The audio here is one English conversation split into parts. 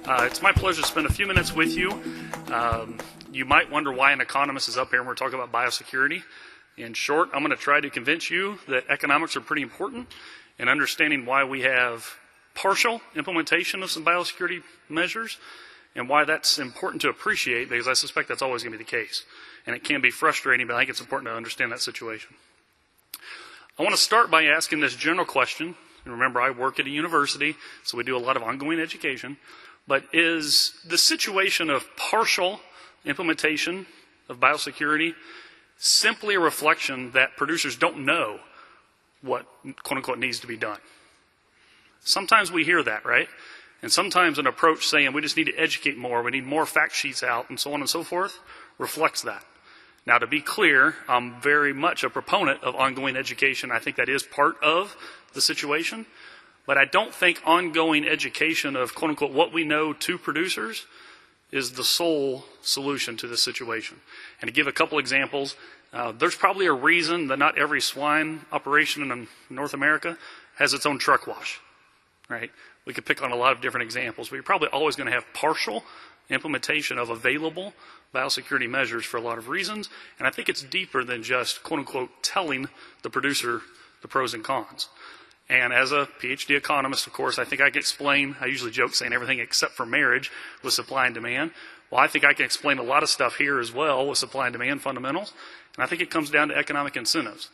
It's my pleasure to spend a few minutes with you. You might wonder why an economist is up here and we're talking about biosecurity. In short, I'm going to try to convince you that economics are pretty important in understanding why we have partial implementation of some biosecurity measures and why that's important to appreciate, because I suspect that's always going to be the case. And it can be frustrating, but I think it's important to understand that situation. I want to start by asking this general question. And remember, I work at a university, so we do a lot of ongoing education. But is the situation of partial implementation of biosecurity simply a reflection that producers don't know what, quote unquote, needs to be done? Sometimes we hear that, right? And sometimes an approach saying we just need to educate more, we need more fact sheets out, and so on and so forth, reflects that. Now, to be clear, I'm very much a proponent of ongoing education. I think that is part of the situation. But I don't think ongoing education of, quote unquote, what we know to producers is the sole solution to this situation. And to give a couple examples, there's probably a reason that not every swine operation in North America has its own truck wash, right? We could pick on a lot of different examples, but you're probably always going to have partial implementation of available biosecurity measures for a lot of reasons. And I think it's deeper than just, quote unquote, telling the producer the pros and cons. And as a PhD economist, of course, I think I can explain, I usually joke saying everything except for marriage with supply and demand. Well, I think I can explain a lot of stuff here as well with supply and demand fundamentals. And I think it comes down to economic incentives.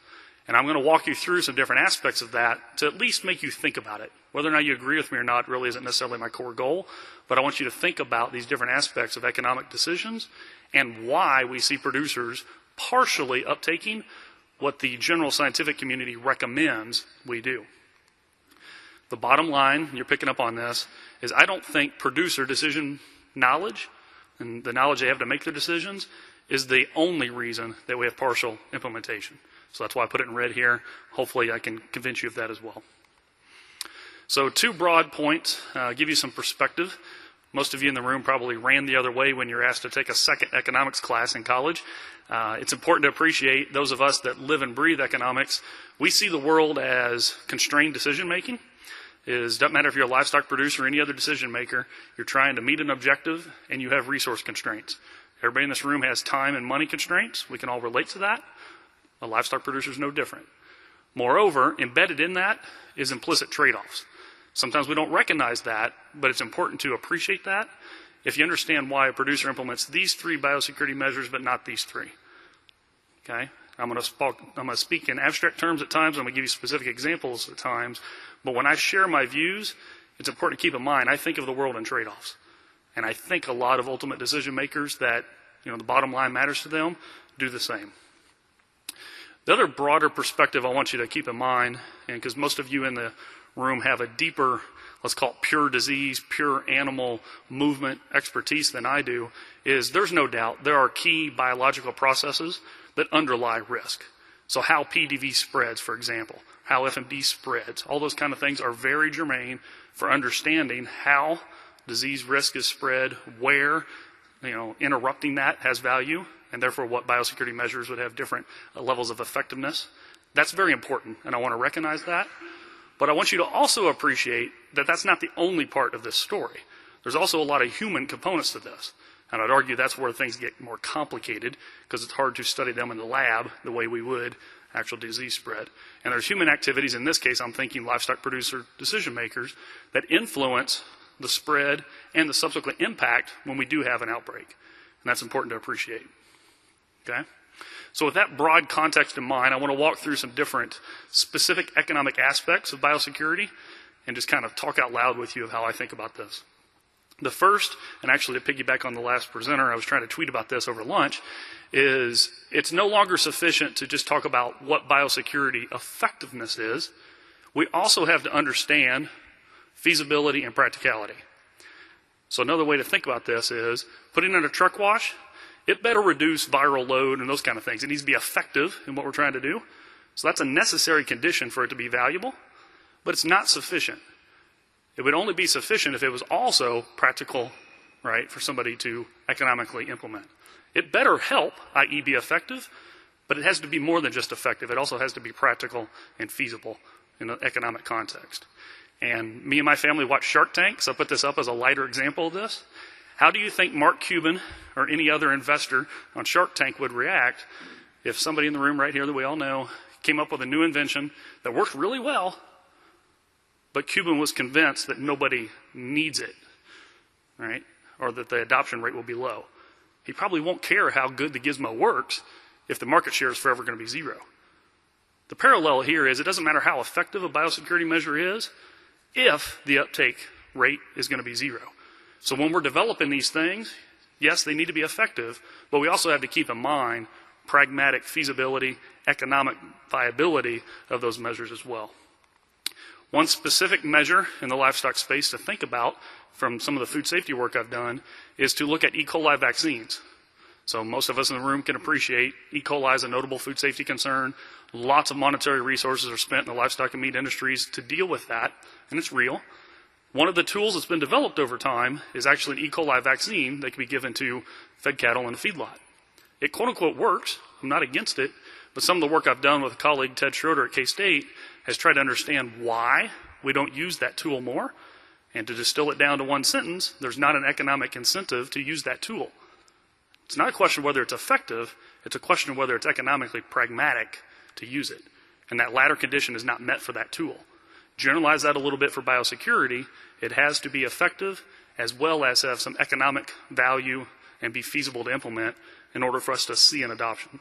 And I'm going to walk you through some different aspects of that to at least make you think about it. Whether or not you agree with me or not really isn't necessarily my core goal, but I want you to think about these different aspects of economic decisions and why we see producers partially uptaking what the general scientific community recommends we do. The bottom line, and you're picking up on this, is I don't think producer decision knowledge and the knowledge they have to make their decisions is the only reason that we have partial implementation. So that's why I put it in red here. Hopefully I can convince you of that as well. So 2 broad points, give you some perspective. Most of you in the room probably ran the other way when you're asked to take a second economics class in college. It's important to appreciate those of us that live and breathe economics. We see the world as constrained decision making. Doesn't matter if you're a livestock producer or any other decision maker, you're trying to meet an objective and you have resource constraints. Everybody in this room has time and money constraints. We can all relate to that. A livestock producer is no different. Moreover, embedded in that is implicit trade-offs. Sometimes we don't recognize that, but it's important to appreciate that if you understand why a producer implements these 3 biosecurity measures but not these 3. Okay? I'm going to speak in abstract terms at times. I'm going to give you specific examples at times. But when I share my views, it's important to keep in mind, I think of the world in trade-offs. And I think a lot of ultimate decision makers that, the bottom line matters to them do the same. The other broader perspective I want you to keep in mind, and because most of you in the room have a deeper, let's call it pure disease, pure animal movement expertise than I do, is there's no doubt there are key biological processes that underlie risk. So how PDV spreads, for example, how FMD spreads, all those kind of things are very germane for understanding how disease risk is spread, where, interrupting that has value, and therefore what biosecurity measures would have different levels of effectiveness. That's very important, and I want to recognize that. But I want you to also appreciate that that's not the only part of this story. There's also a lot of human components to this. And I'd argue that's where things get more complicated because it's hard to study them in the lab the way we would actual disease spread. And there's human activities, in this case I'm thinking livestock producer decision makers, that influence the spread and the subsequent impact when we do have an outbreak. And that's important to appreciate. Okay? So with that broad context in mind, I want to walk through some different specific economic aspects of biosecurity and just kind of talk out loud with you of how I think about this. The first, and actually to piggyback on the last presenter, I was trying to tweet about this over lunch, is it's no longer sufficient to just talk about what biosecurity effectiveness is. We also have to understand feasibility and practicality. So another way to think about this is putting in a truck wash, it better reduce viral load and those kind of things. It needs to be effective in what we're trying to do. So that's a necessary condition for it to be valuable, but it's not sufficient. It would only be sufficient if it was also practical, right, for somebody to economically implement. It better help, i.e. be effective, but it has to be more than just effective. It also has to be practical and feasible in an economic context. And me and my family watch Shark Tank, so I put this up as a lighter example of this. How do you think Mark Cuban or any other investor on Shark Tank would react if somebody in the room right here that we all know came up with a new invention that worked really well, but Cuban was convinced that nobody needs it, right? Or that the adoption rate will be low. He probably won't care how good the gizmo works if the market share is forever going to be zero. The parallel here is it doesn't matter how effective a biosecurity measure is if the uptake rate is going to be zero. So when we're developing these things, yes, they need to be effective, but we also have to keep in mind pragmatic feasibility, economic viability of those measures as well. One specific measure in the livestock space to think about from some of the food safety work I've done is to look at E. coli vaccines. So most of us in the room can appreciate E. coli is a notable food safety concern. Lots of monetary resources are spent in the livestock and meat industries to deal with that, and it's real. One of the tools that's been developed over time is actually an E. coli vaccine that can be given to fed cattle in a feedlot. It quote-unquote works. I'm not against it, but some of the work I've done with a colleague, Ted Schroeder at K-State, has tried to understand why we don't use that tool more. And to distill it down to one sentence, there's not an economic incentive to use that tool. It's not a question of whether it's effective, it's a question of whether it's economically pragmatic to use it. And that latter condition is not met for that tool. Generalize that a little bit for biosecurity. It has to be effective as well as have some economic value and be feasible to implement in order for us to see an adoption.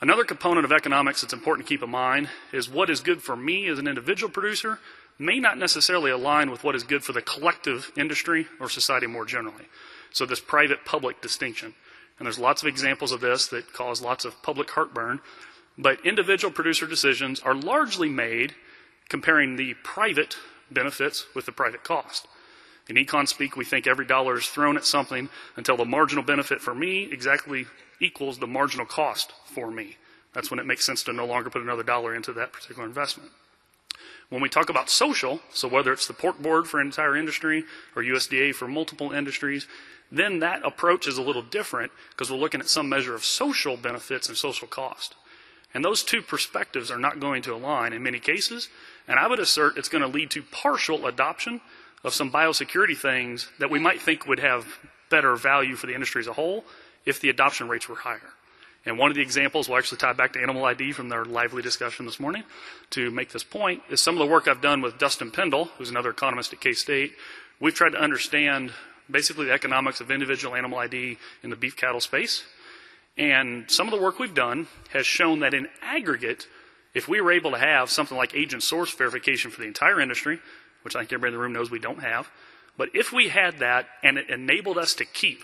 Another component of economics that's important to keep in mind is what is good for me as an individual producer may not necessarily align with what is good for the collective industry or society more generally. So this private-public distinction. And there's lots of examples of this that cause lots of public heartburn. But individual producer decisions are largely made comparing the private benefits with the private cost. In econ speak, we think every dollar is thrown at something until the marginal benefit for me exactly equals the marginal cost for me. That's when it makes sense to no longer put another dollar into that particular investment. When we talk about social, so whether it's the pork board for an entire industry or USDA for multiple industries, then that approach is a little different because we're looking at some measure of social benefits and social cost. And those two perspectives are not going to align in many cases, and I would assert it's going to lead to partial adoption of some biosecurity things that we might think would have better value for the industry as a whole if the adoption rates were higher. And one of the examples, we'll actually tie back to animal ID from their lively discussion this morning to make this point, is some of the work I've done with Dustin Pendle, who's another economist at K-State. We've tried to understand basically the economics of individual animal ID in the beef cattle space. And some of the work we've done has shown that in aggregate, if we were able to have something like agent source verification for the entire industry, which I think everybody in the room knows we don't have, but if we had that and it enabled us to keep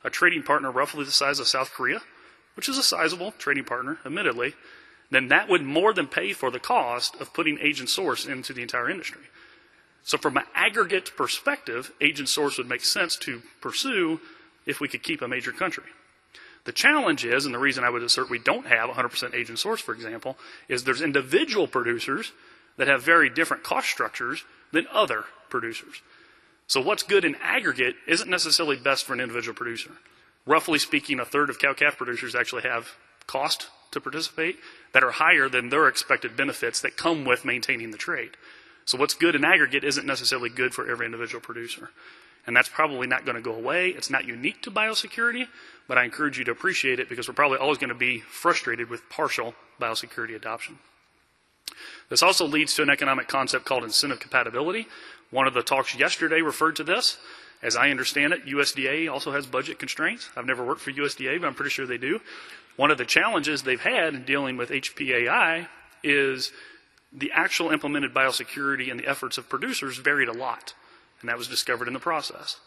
a trading partner roughly the size of South Korea, which is a sizable trading partner, admittedly, then that would more than pay for the cost of putting agent source into the entire industry. So from an aggregate perspective, agent source would make sense to pursue if we could keep a major country. The challenge is, and the reason I would assert we don't have 100% agent source, for example, is there's individual producers that have very different cost structures than other producers. So what's good in aggregate isn't necessarily best for an individual producer. Roughly speaking, a third of cow-calf producers actually have cost to participate that are higher than their expected benefits that come with maintaining the trade. So what's good in aggregate isn't necessarily good for every individual producer. And that's probably not going to go away. It's not unique to biosecurity, but I encourage you to appreciate it because we're probably always going to be frustrated with partial biosecurity adoption. This also leads to an economic concept called incentive compatibility. One of the talks yesterday referred to this. As I understand it, USDA also has budget constraints. I've never worked for USDA, but I'm pretty sure they do. One of the challenges they've had in dealing with HPAI is the actual implemented biosecurity and the efforts of producers varied a lot, and that was discovered in the process.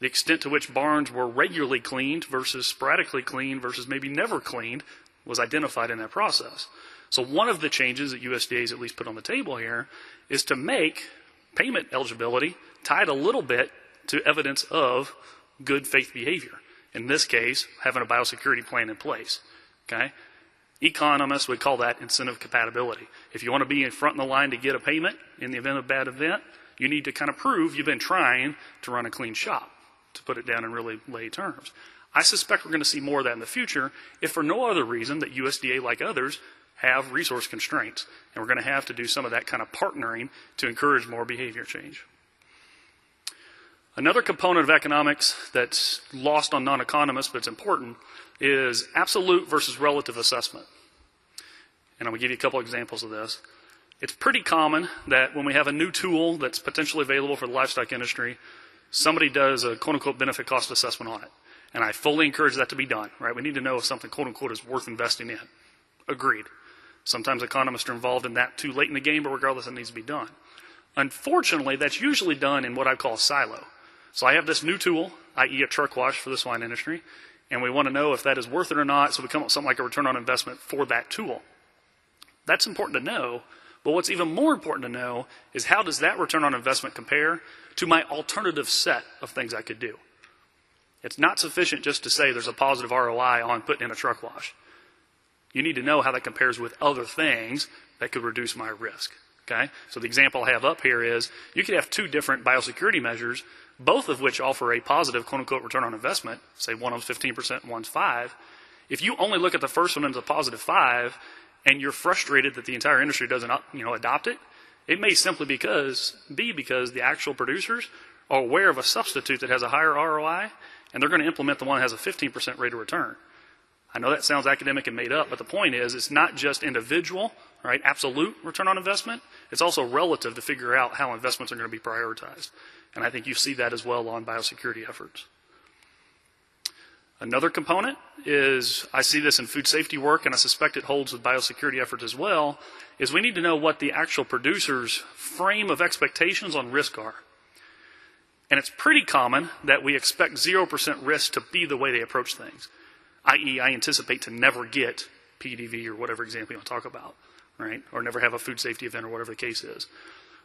The extent to which barns were regularly cleaned versus sporadically cleaned versus maybe never cleaned was identified in that process. So one of the changes that USDA has at least put on the table here is to make payment eligibility tied a little bit to evidence of good faith behavior. In this case, having a biosecurity plan in place. Okay? Economists would call that incentive compatibility. If you want to be in front of the line to get a payment in the event of a bad event, you need to kind of prove you've been trying to run a clean shop, to put it down in really lay terms. I suspect we're going to see more of that in the future, if for no other reason that USDA, like others, have resource constraints, and we're going to have to do some of that kind of partnering to encourage more behavior change. Another component of economics that's lost on non-economists, but it's important, is absolute versus relative assessment. And I'm going to give you a couple examples of this. It's pretty common that when we have a new tool that's potentially available for the livestock industry, somebody does a quote-unquote benefit cost assessment on it. And I fully encourage that to be done, right? We need to know if something quote-unquote is worth investing in. Agreed. Sometimes economists are involved in that too late in the game, but regardless, it needs to be done. Unfortunately, that's usually done in what I call a silo. So I have this new tool, i.e. a truck wash for the swine industry, and we want to know if that is worth it or not, so we come up with something like a return on investment for that tool. That's important to know, but what's even more important to know is how does that return on investment compare to my alternative set of things I could do. It's not sufficient just to say there's a positive ROI on putting in a truck wash. You need to know how that compares with other things that could reduce my risk. Okay? So the example I have up here is you could have two different biosecurity measures, both of which offer a positive quote-unquote return on investment, say one of 15% and one's 5%. If you only look at the first one as a positive 5%, and you're frustrated that the entire industry doesn't adopt it, it may simply be because the actual producers are aware of a substitute that has a higher ROI, and they're going to implement the one that has a 15% rate of return. I know that sounds academic and made up, but the point is it's not just individual, right, absolute return on investment. It's also relative to figure out how investments are going to be prioritized. And I think you see that as well on biosecurity efforts. Another component is, I see this in food safety work, and I suspect it holds with biosecurity efforts as well, is we need to know what the actual producer's frame of expectations on risk are. And it's pretty common that we expect 0% risk to be the way they approach things, i.e. I anticipate to never get PDV or whatever example you want to talk about, right? Or never have a food safety event or whatever the case is.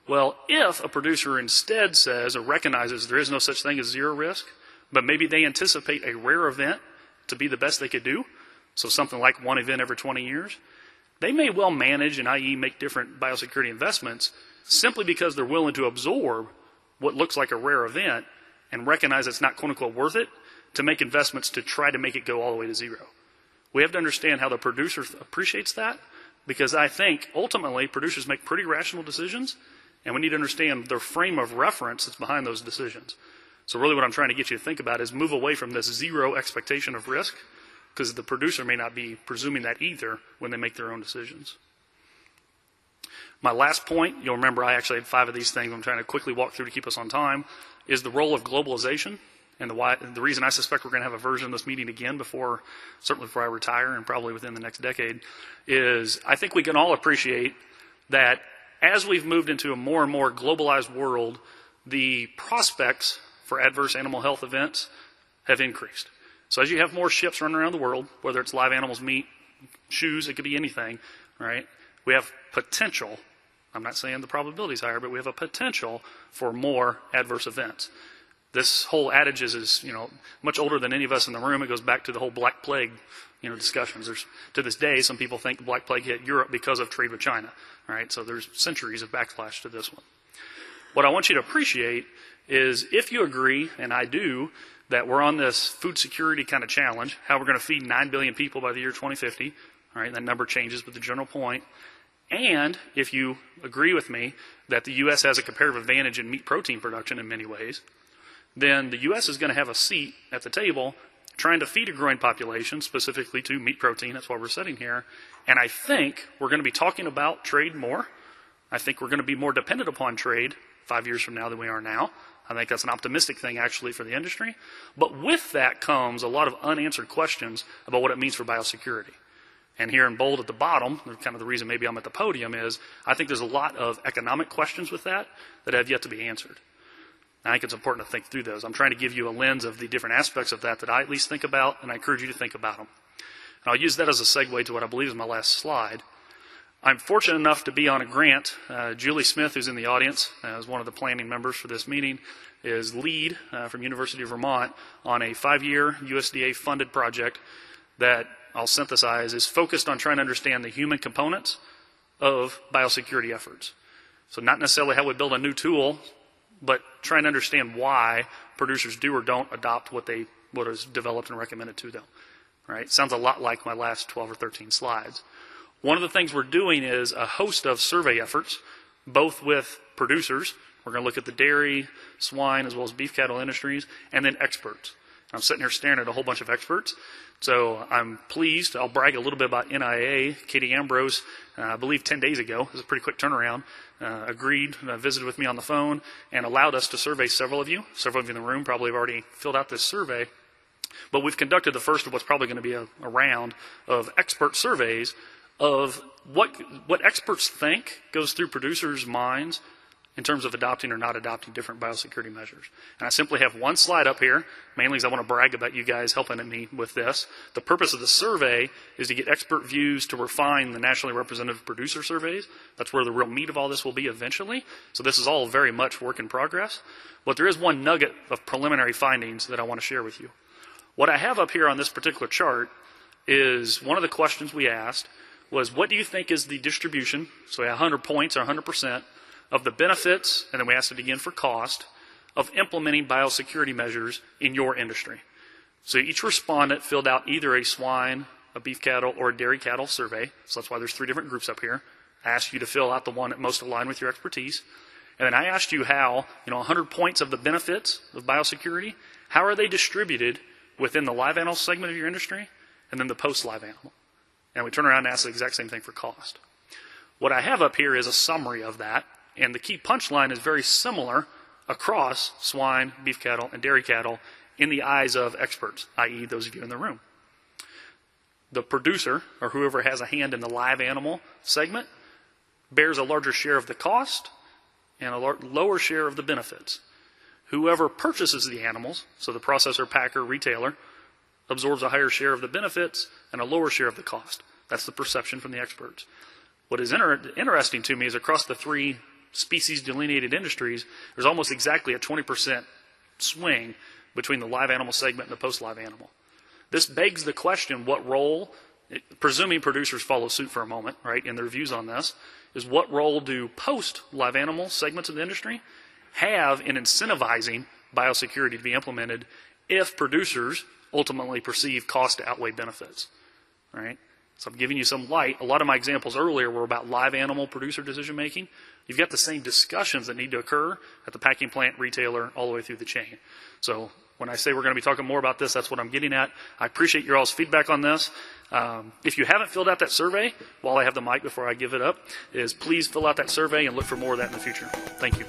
Well, if a producer instead says or recognizes there is no such thing as zero risk, but maybe they anticipate a rare event to be the best they could do, so something like one event every 20 years, they may well manage and i.e. make different biosecurity investments simply because they're willing to absorb what looks like a rare event and recognize it's not quote-unquote worth it to make investments to try to make it go all the way to zero. We have to understand how the producer appreciates that, because I think ultimately producers make pretty rational decisions, and we need to understand their frame of reference that's behind those decisions. So really what I'm trying to get you to think about is move away from this zero expectation of risk, because the producer may not be presuming that either when they make their own decisions. My last point, you'll remember I actually had 5 of these things I'm trying to quickly walk through to keep us on time, is the role of globalization. And the reason I suspect we're going to have a version of this meeting again certainly before I retire and probably within the next decade, is I think we can all appreciate that as we've moved into a more and more globalized world, the prospects for adverse animal health events have increased. So as you have more ships running around the world, whether it's live animals, meat, shoes, it could be anything, right? We have potential. I'm not saying the probability is higher, but we have a potential for more adverse events. This whole adage is much older than any of us in the room. It goes back to the whole Black Plague, discussions. To this day, some people think the Black Plague hit Europe because of trade with China, right? So there's centuries of backslash to this one. What I want you to appreciate is if you agree, and I do, that we're on this food security kind of challenge, how we're going to feed 9 billion people by the year 2050, all right, that number changes, but the general point. And if you agree with me that the U.S. has a comparative advantage in meat protein production in many ways, then the U.S. is going to have a seat at the table trying to feed a growing population, specifically to meat protein. That's why we're sitting here. And I think we're going to be talking about trade more. I think we're going to be more dependent upon trade 5 years from now than we are now. I think that's an optimistic thing, actually, for the industry. But with that comes a lot of unanswered questions about what it means for biosecurity. And here in bold at the bottom, kind of the reason maybe I'm at the podium is I think there's a lot of economic questions with that have yet to be answered. I think it's important to think through those. I'm trying to give you a lens of the different aspects of that I at least think about, and I encourage you to think about them. And I'll use that as a segue to what I believe is my last slide. I'm fortunate enough to be on a grant. Julie Smith, who's in the audience, is one of the planning members for this meeting, is lead from University of Vermont on a 5-year USDA-funded project that I'll synthesize is focused on trying to understand the human components of biosecurity efforts. So not necessarily how we build a new tool, but trying to understand why producers do or don't adopt what is developed and recommended to them. Right? Sounds a lot like my last 12 or 13 slides. One of the things we're doing is a host of survey efforts, both with producers. We're going to look at the dairy, swine, as well as beef cattle industries, and then experts. I'm sitting here staring at a whole bunch of experts. So I'm pleased. I'll brag a little bit about NIAA. Katie Ambrose, I believe 10 days ago, it was a pretty quick turnaround, agreed, visited with me on the phone, and allowed us to survey several of you. Several of you in the room probably have already filled out this survey. But we've conducted the first of what's probably going to be a round of expert surveys of what experts think goes through producers' minds in terms of adopting or not adopting different biosecurity measures. And I simply have one slide up here, mainly because I want to brag about you guys helping me with this. The purpose of the survey is to get expert views to refine the nationally representative producer surveys. That's where the real meat of all this will be eventually. So this is all very much work in progress. But there is one nugget of preliminary findings that I want to share with you. What I have up here on this particular chart is one of the questions we asked was, what do you think is the distribution, so 100 points or 100%, of the benefits, and then we asked it again for cost, of implementing biosecurity measures in your industry. So each respondent filled out either a swine, a beef cattle, or a dairy cattle survey. So that's why there's 3 different groups up here. I asked you to fill out the one that most aligned with your expertise. And then I asked you how, 100 points of the benefits of biosecurity, how are they distributed within the live animal segment of your industry, and then the post-live animal. And we turn around and ask the exact same thing for cost. What I have up here is a summary of that. And the key punchline is very similar across swine, beef cattle, and dairy cattle in the eyes of experts, i.e. those of you in the room. The producer, or whoever has a hand in the live animal segment, bears a larger share of the cost and a lower share of the benefits. Whoever purchases the animals, so the processor, packer, retailer, absorbs a higher share of the benefits and a lower share of the cost. That's the perception from the experts. What is interesting to me is across the 3 species delineated industries, there's almost exactly a 20% swing between the live animal segment and the post-live animal. This begs the question, what role, presuming producers follow suit for a moment, right, in their views on this, is what role do post-live animal segments of the industry have in incentivizing biosecurity to be implemented if producers ultimately perceive cost to outweigh benefits, right? So I'm giving you some light. A lot of my examples earlier were about live animal producer decision making. You've got the same discussions that need to occur at the packing plant, retailer, all the way through the chain. So when I say we're going to be talking more about this, that's what I'm getting at. I appreciate your all's feedback on this. If you haven't filled out that survey, while I have the mic before I give it up, is please fill out that survey and look for more of that in the future. Thank you.